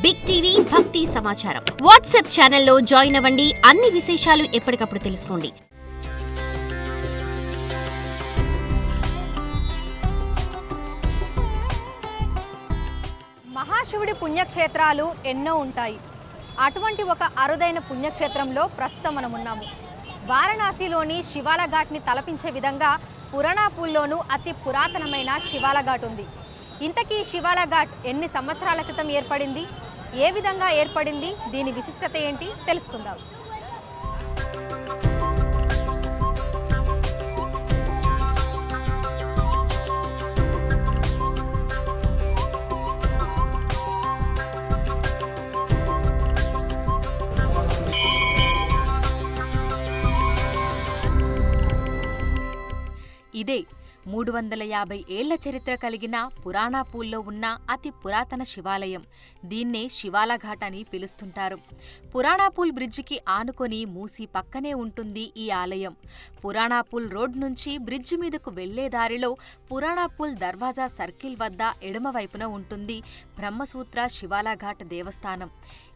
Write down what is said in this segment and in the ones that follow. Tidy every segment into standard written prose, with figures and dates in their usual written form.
Big TV భక్తి సమాచారం WhatsApp ఛానల్లో జాయిన్ అవ్వండి. అన్ని విశేషాలు ఎప్పటికప్పుడు తెలుసుకోండి. మహాశివుడి పుణ్యక్షేత్రాలు ఎన్నో ఉంటాయి. అటువంటి ఒక అరుదైన పుణ్యక్షేత్రంలో ప్రస్తుతం మనం ఉన్నాము. వారణాసిలోని శివాల ఘాట్ని తలపించే విధంగా పురాణాపూల్లోనూ అతి పురాతనమైన శివాల ఘాట్ ఉంది. ఇంతకీ శివాల ఘాట్ ఎన్ని సంవత్సరాల క్రితం ఏర్పడింది, ఏ విధంగా ఏర్పడింది, దీని విశిష్టత ఏంటి తెలుసుకుందాం. ఇదే 350 ఏళ్ల చరిత్ర కలిగిన పురాణాపూల్లో ఉన్న అతి పురాతన శివాలయం. దీన్నే శివాలఘాట్ అని పిలుస్తుంటారు. పురాణాపూల్ బ్రిడ్జికి ఆనుకొని మూసి పక్కనే ఉంటుంది ఈ ఆలయం. పురాణాపూల్ రోడ్ నుంచి బ్రిడ్జి మీదకు వెళ్లే దారిలో పురాణాపూల్ దర్వాజా సర్కిల్ వద్ద ఎడమవైపున ఉంటుంది బ్రహ్మసూత్ర శివాలఘాట్ దేవస్థానం.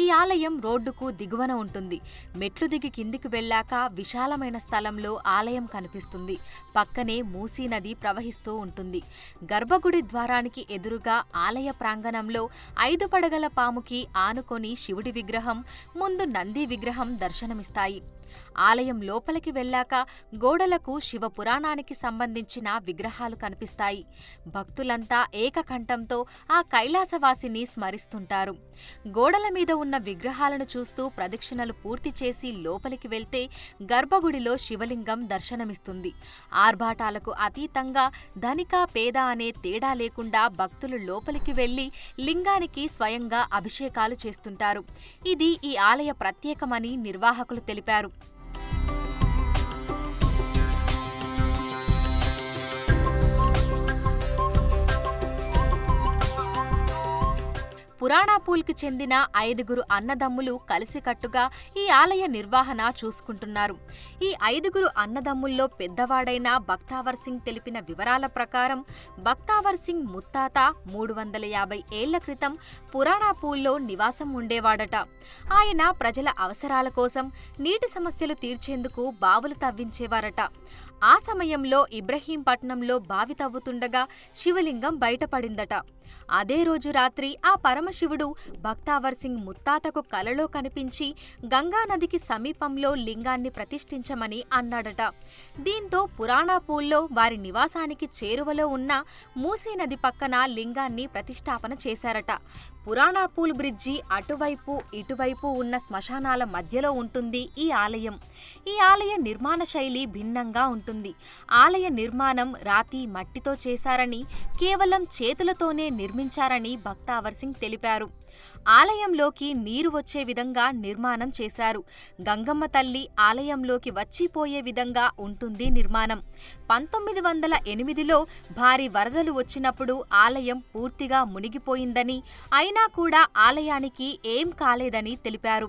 ఈ ఆలయం రోడ్డుకు దిగువన ఉంటుంది. మెట్లు దిగి కిందికి వెళ్ళాక విశాలమైన స్థలంలో ఆలయం కనిపిస్తుంది. పక్కనే మూసీ నది ప్రవహిస్తూ ఉంటుంది. గర్భగుడి ద్వారానికి ఎదురుగా ఆలయ ప్రాంగణంలో 5 పడగల పాముకి ఆనుకొని శివుడి విగ్రహం, ముందు నంది విగ్రహం దర్శనమిస్తాయి. ఆలయం లోపలికి వెళ్ళాక గోడలకు శివ పురాణానికి సంబంధించిన విగ్రహాలు కనిపిస్తాయి. భక్తులంతా ఏకకంఠంతో ఆ కైలాసవాసిని స్మరిస్తుంటారు. గోడల మీద ఉన్న విగ్రహాలను చూస్తూ ప్రదక్షిణలు పూర్తి చేసి లోపలికి వెళ్తే గర్భగుడిలో శివలింగం దర్శనమిస్తుంది. ఆర్భాటాలకు అతీతంగా ధనిక పేద అనే తేడా లేకుండా భక్తులు లోపలికి వెళ్లి లింగానికి స్వయంగా అభిషేకాలు చేస్తుంటారు. ఇది ఈ ఆలయ ప్రత్యేకమని నిర్వాహకులు తెలిపారు. పురాణాపూల్కి చెందిన 5 అన్నదమ్ములు కలిసికట్టుగా ఈ ఆలయ నిర్వహణ చూసుకుంటున్నారు. ఈ 5 అన్నదమ్ముల్లో పెద్దవాడైన బక్తావర్ సింగ్ తెలిపిన వివరాల ప్రకారం బక్తావర్ సింగ్ ముత్తాత 350 ఏళ్ల క్రితం పురాణాపూల్లో నివాసం ఉండేవాడట. ఆయన ప్రజల అవసరాల కోసం నీటి సమస్యలు తీర్చేందుకు బావులు తవ్వించేవారట. ఆ సమయంలో ఇబ్రహీంపట్నంలో బావి తవ్వుతుండగా శివలింగం బయటపడిందట. అదే రోజు రాత్రి ఆ పరమశివుడు బక్తావర్ సింగ్ ముత్తాతకు కలలో కనిపించి గంగానదికి సమీపంలో లింగాన్ని ప్రతిష్ఠించమని అన్నాడట. దీంతో పురాణాపూల్లో వారి నివాసానికి చేరువలో ఉన్న మూసీ నది పక్కన లింగాన్ని ప్రతిష్ఠాపన చేశారట. పురాణాపూల్ బ్రిడ్జి అటువైపు ఇటువైపు ఉన్న శ్మశానాల మధ్యలో ఉంటుంది ఈ ఆలయం. ఈ ఆలయ నిర్మాణ శైలి భిన్నంగా ఉంటుంది. ఆలయ నిర్మాణం రాతి మట్టితో చేశారని, కేవలం చేతులతోనే నిర్మించారని బక్తావర్ సింగ్ తెలిపారు. ఆలయంలోకి నీరు వచ్చే విధంగా నిర్మాణం చేశారు. గంగమ్మ తల్లి ఆలయంలోకి వచ్చిపోయే విధంగా ఉంటుంది నిర్మాణం. 1908లో భారీ వరదలు వచ్చినప్పుడు ఆలయం పూర్తిగా మునిగిపోయిందని, అయినా కూడా ఆలయానికి ఏం కాలేదని తెలిపారు.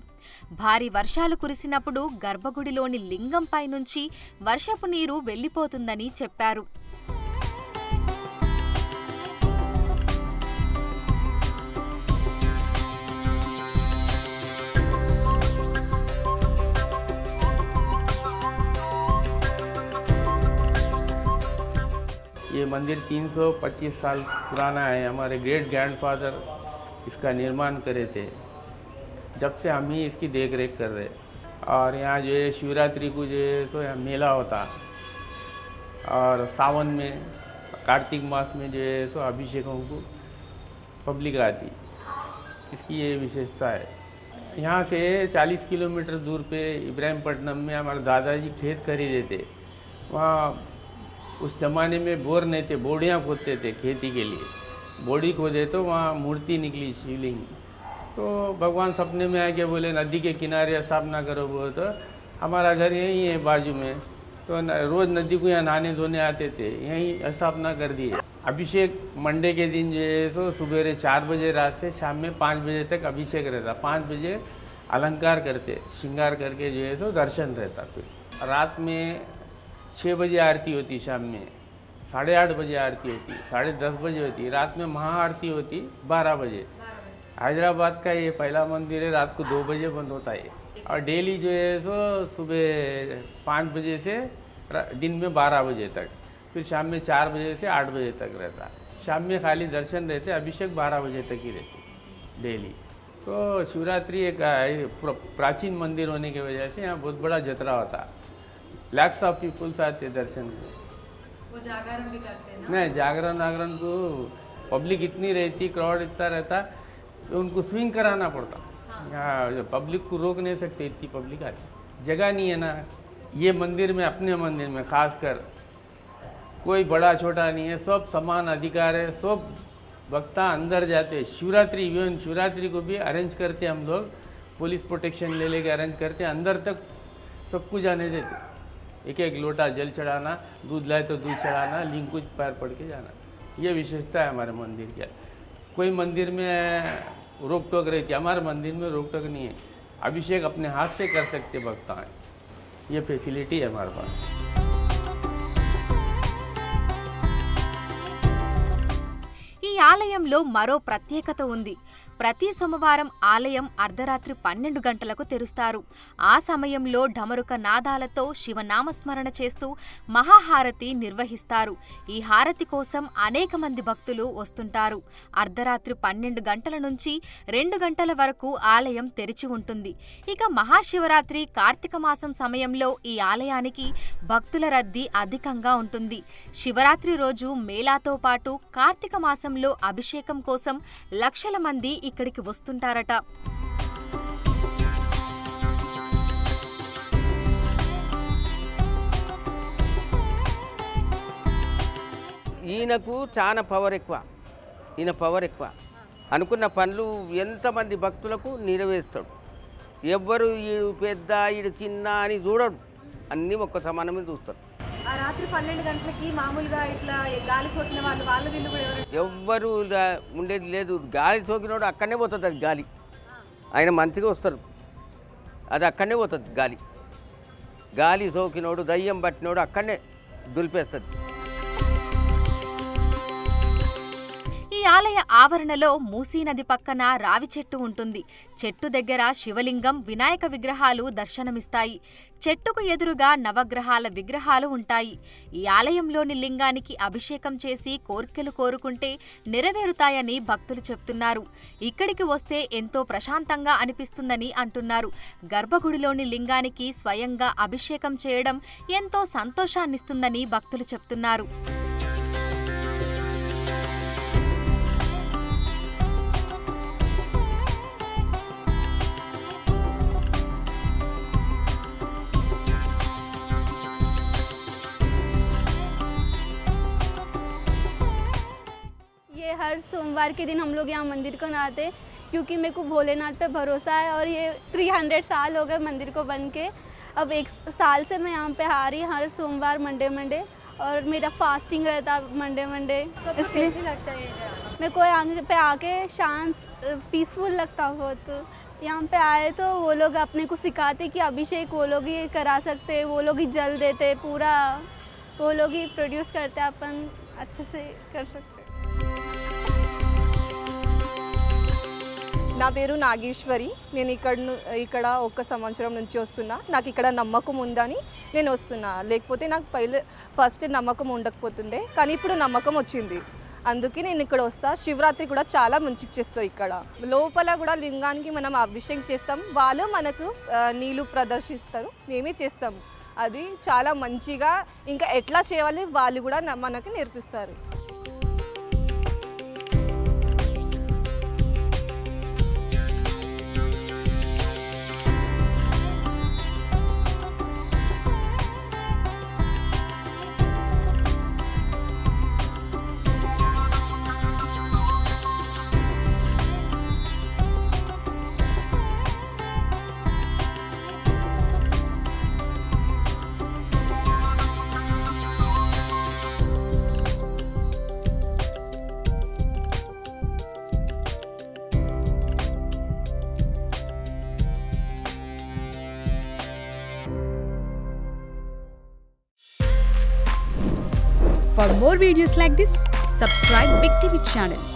భారీ వర్షాలు కురిసినప్పుడు గర్భగుడిలోని లింగంపై నుంచి వర్షపు నీరు వెళ్లిపోతుందని చెప్పారు. ये मंदिर 325 साल पुराना है. हमारे ग्रेट ग्रैंडफादर इसका निर्माण करे थे. जब से हम ही इसकी देख रेख कर रहे. और यहाँ जो है शिवरात्रि को जो है सो यहाँ मेला होता, और सावन में कार्तिक मास में जो है सो अभिषेकों को पब्लिक आती. इसकी ये विशेषता है. यहाँ से 40 किलोमीटर दूर पे इब्राहिमपट्टनम में हमारे दादाजी खेत खरीदे थे. वहाँ उस ज़माने में बोर नहीं थे, बोड़ियाँ खोदते थे खेती के लिए. बोड़ी खोदे तो वहाँ मूर्ति निकली शिवलिंग. तो भगवान सपने में आके बोले नदी के किनारे स्थापना करो. बोले तो हमारा घर यहीं है बाजू में, तो रोज़ नदी को यहाँ नहाने धोने आते थे, यहीं स्थापना कर दी है. अभिषेक मंडे के दिन जो है सो सुबह 4 बजे रात से शाम में 5 बजे तक अभिषेक रहता. 5 बजे अलंकार करते, श्रृंगार करके जो है सो दर्शन रहता. फिर रात में 6 बजे आरती होती, शाम में 8:30 बजे आरती होती, 10:30 बजे होती, रात में महाआरती होती 12 बजे. हैदराबाद का ये पहला मंदिर है, रात को 2 बजे बंद होता है और डेली जो है सो सुबह 5 बजे से दिन में 12 बजे तक, फिर शाम में 4 बजे से 8 बजे तक रहता। शाम में खाली दर्शन रहते, अभिषेक 12 बजे तक ही रहते डेली। तो शिवरात्रि एक प्राचीन मंदिर होने की वजह से यहाँ बहुत बड़ा जतरा होता, लैक्स ऑफ पीपल्स आते दर्शन को। वो जागरण भी करते हैं ना? नहीं, जागरण को पब्लिक इतनी रहती, क्राउड इतना रहता तो उनको स्विंग कराना पड़ता। यहाँ पब्लिक को रोक नहीं सकते, इतनी पब्लिक आती, जगह नहीं है ना। ये मंदिर में, अपने मंदिर में खासकर कोई बड़ा छोटा नहीं है, सब समान अधिकार है, सब भक्ता अंदर जाते। शिवरात्रि, इवन शिवरात्रि को भी अरेंज करते हम लोग, पुलिस प्रोटेक्शन ले लेके अरेंज करते, अंदर तक सबको जाने देते। एक एक लोटा जल चढ़ाना, दूध लाए तो दूध चढ़ाना, लिंग कुछ पैर पड़ के जाना। ये विशेषता है हमारे मंदिर की। कोई मंदिर में रोक टोक रहती है, हमारे मंदिर में रोक टोक नहीं है। अभिषेक अपने हाथ से कर सकते भक्ता, ये फैसिलिटी है हमारे पास। ఈ ఆలయంలో మరో ప్రత్యేకత ఉంది. ప్రతి సోమవారం ఆలయం అర్ధరాత్రి 12 గంటలకు తెరుస్తారు. ఆ సమయంలో ఢమరుక నాదాలతో శివనామస్మరణ చేస్తూ మహాహారతి నిర్వహిస్తారు. ఈ హారతి కోసం అనేక మంది భక్తులు వస్తుంటారు. అర్ధరాత్రి 12 గంటల నుంచి 2 గంటల వరకు ఆలయం తెరిచి ఉంటుంది. ఇక మహాశివరాత్రి, కార్తీక మాసం సమయంలో ఈ ఆలయానికి భక్తుల రద్దీ అధికంగా ఉంటుంది. శివరాత్రి రోజు మేళాతో పాటు కార్తీక మాసంలో అభిషేకం కోసం లక్షల మంది ఇక్కడికి వస్తుంటారట. ఈయనకు చాలా పవర్ ఎక్కువ, ఈయన పవర్ ఎక్కువ. అనుకున్న పనులు ఎంతమంది భక్తులకు నెరవేరుస్తాడు. ఎవ్వరు ఈడు పెద్ద ఈడు చిన్న అని చూడడు, అన్నీ ఒక్క సమానమే చూస్తాడు. ఆ రాత్రి 12 గంటలకి మామూలుగా ఇట్లా గాలి సోకిన వాళ్ళు వీళ్ళు కూడా ఎవ్వరు ఉండేది లేదు. గాలి సోకినోడు అక్కడనే పోతుంది, అది గాలి. ఆయన మంచిగా వస్తారు, అది అక్కడనే పోతుంది గాలి. గాలి సోకినోడు, దయ్యం పట్టినోడు అక్కడనే దులిపేస్తుంది. ఈ ఆలయ ఆవరణలో మూసీ నది పక్కన రావి చెట్టు ఉంటుంది. చెట్టు దగ్గర శివలింగం, వినాయక విగ్రహాలు దర్శనమిస్తాయి. చెట్టుకు ఎదురుగా నవగ్రహాల విగ్రహాలు ఉంటాయి. ఈ ఆలయంలోని లింగానికి అభిషేకం చేసి కోర్కెలు కోరుకుంటే నెరవేరుతాయని భక్తులు చెప్తున్నారు. ఇక్కడికి వస్తే ఎంతో ప్రశాంతంగా అనిపిస్తుందని అంటున్నారు. గర్భగుడిలోని లింగానికి స్వయంగా అభిషేకం చేయడం ఎంతో సంతోషాన్నిస్తుందని భక్తులు చెప్తున్నారు. हर सोमवार के दिन हम लोग यहाँ मंदिर को आते हैं क्योंकि मेरे को भोलेनाथ पे भरोसा है और ये 300 साल हो गए मंदिर को बन के। अब 1 साल से मैं यहाँ पे आ रही हर सोमवार मंडे और मेरा फास्टिंग रहता मंडे। इसलिए लगता है मेरे को यहाँ पे आके शांत पीसफुल लगता बहुत। यहाँ पे आए तो वो लोग अपने को सिखाते कि अभिषेक वो लोग ही करा सकते, वो लोग ही जल देते, पूरा वो लोग ही प्रोड्यूस करते, अपन अच्छे से कर सकते। నా పేరు నాగేశ్వరి. నేను ఇక్కడ 1 సంవత్సరం నుంచి వస్తున్నా. నాకు ఇక్కడ నమ్మకం ఉందని నేను వస్తున్నా, లేకపోతే నాకు ఫస్ట్ నమ్మకం ఉండకపోతుండే, కానీ ఇప్పుడు నమ్మకం వచ్చింది. అందుకే నేను ఇక్కడ వస్తా. శివరాత్రి కూడా చాలా మంచిగా చేస్తారు. ఇక్కడ లోపల కూడా లింగానికి మనం అభిషేకం చేస్తాం, వాళ్ళు మనకు నీళ్ళు ప్రదర్శిస్తారు, మేమే చేస్తాం. అది చాలా మంచిగా, ఇంకా ఎట్లా చేయాలి వాళ్ళు కూడా మనకు నేర్పిస్తారు. For more videos like this, subscribe Big TV channel.